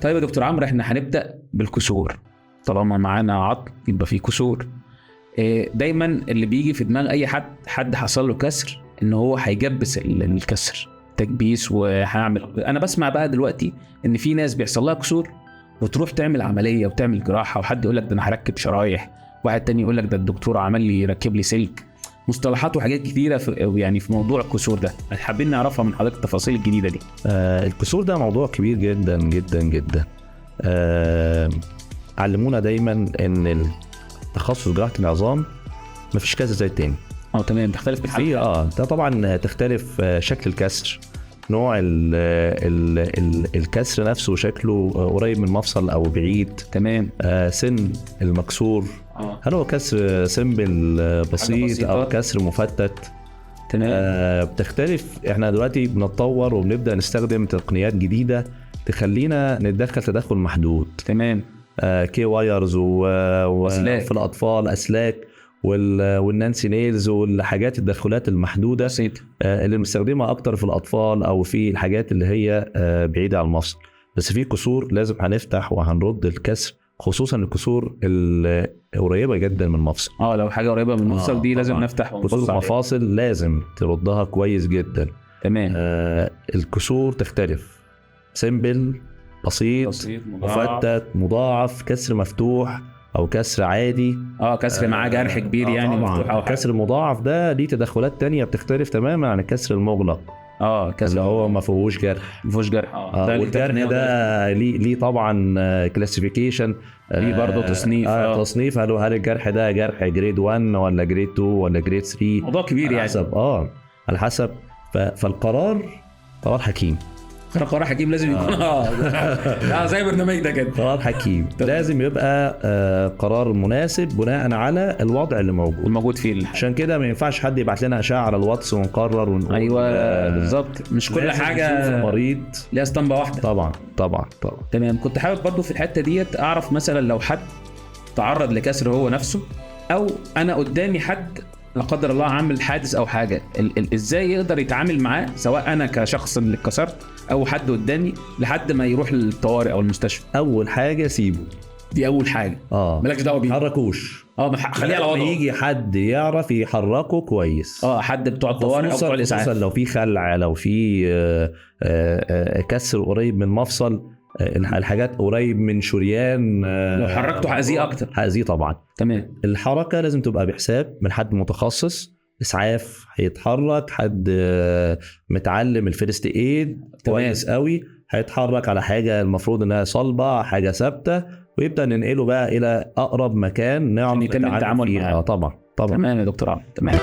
طيب يا دكتور عمرو، احنا هنبدأ بالكسور. طالما معانا عظم يبقى فيه كسور. دايما اللي بيجي في دماغ اي حد حصل له كسر ان هو هيجبس الكسر، تكبيس. وهعمل انا بسمع بقى دلوقتي ان في ناس بيحصل لها كسور وتروح تعمل عملية وتعمل جراحة، وحد يقول لك ده انا هركب شرايح، واحد تاني يقول لك ده الدكتور عمل لي يركب لي سلك. مصطلحات وحاجات كتيرة في موضوع الكسور ده، حابين نعرفها من حضرتك التفاصيل الجديدة دي. الكسور ده موضوع كبير جدا جدا جدا. علمونا دايما ان التخصص جراحة العظام مفيش كسر زي التاني. تمام، تختلف بالحالة. ده طبعا تختلف شكل الكسر، نوع الكسر نفسه شكله قريب من مفصل او بعيد. تمام. سن المكسور، هل هو كسر سمبل بسيط او كسر مفتت. تمام. بتختلف. احنا دلوقتي بنتطور وبنبدأ نستخدم تقنيات جديدة تخلينا نتدخل تدخل محدود. تمام. كي وايرز وفي الأطفال أسلاك والنانسي نيلز والحاجات التدخلات المحدودة اللي بنستخدمها أكتر في الأطفال أو في الحاجات اللي هي بعيدة عن المفصل. بس في كسور لازم هنفتح وهنرد الكسر، خصوصا الكسور قريبة جدا من المفصل. لو حاجة قريبة من المفصل دي لازم نفتح. كسور المفاصل لازم تردها كويس جدا. تمام. الكسور تختلف، سيمبل بسيط مفتت مضاعف، كسر مفتوح او كسر عادي. كسر معاه جرح كبير يعني مفتوح. الكسر المضاعف ده ليه تدخلات تانية بتختلف تماما عن الكسر المغلق. كسر اللي هو ما فيهوش جرح. والجرح ده ليه طبعا كلاسيفيكيشن، ليه برضه تصنيف. تصنيف هل الجرح ده جرح جريد 1 ولا جريد 2 ولا جريد 3. موضوع كبير يعني. على حسب. فالقرار قرار حكيم. قرار حكيم لازم يكون زي برنامج ده كده. قرار حكيم لازم يبقى قرار مناسب بناء على الوضع اللي موجود فيه. عشان كده ما ينفعش حد يبعت لنا اشعه على الواتس ونقرر ونقول. ايوه بالظبط، مش كل حاجه المريض ليها اسطمبه واحده. طبعا. تمام. كنت حابب برضو في الحته ديت اعرف مثلا لو حد تعرض لكسر هو نفسه، او انا قدامي حد لا قدر الله عامل حادث او حاجه، ازاي يقدر يتعامل معاه، سواء انا كشخص اللي اتكسرت او حد قدامي، لحد ما يروح للطوارئ او المستشفى. اول حاجه سيبه، دي اول حاجه. مالكش دعوه بيه، حركوش. خليه على وضعه. يجي حد يعرف يحركه كويس. حد بتوع الطوارئ او بتوع الاسعاف. خصوصا لو في خلع، لو في كسر قريب من مفصل، الحاجات قريب من شريان، لو حركته هأذيه اكتر. هأذيه طبعا. تمام. الحركه لازم تبقى بحساب من حد متخصص، اسعاف هيتحرك، حد متعلم الفيرست ايد كويس قوي، هيتحرك على حاجه المفروض انها صلبه، حاجه ثابته، ويبدا ننقله بقى الى اقرب مكان نعرف يتم التعامل معاه. طبعا. تمام يا دكتور عمرو. تمام.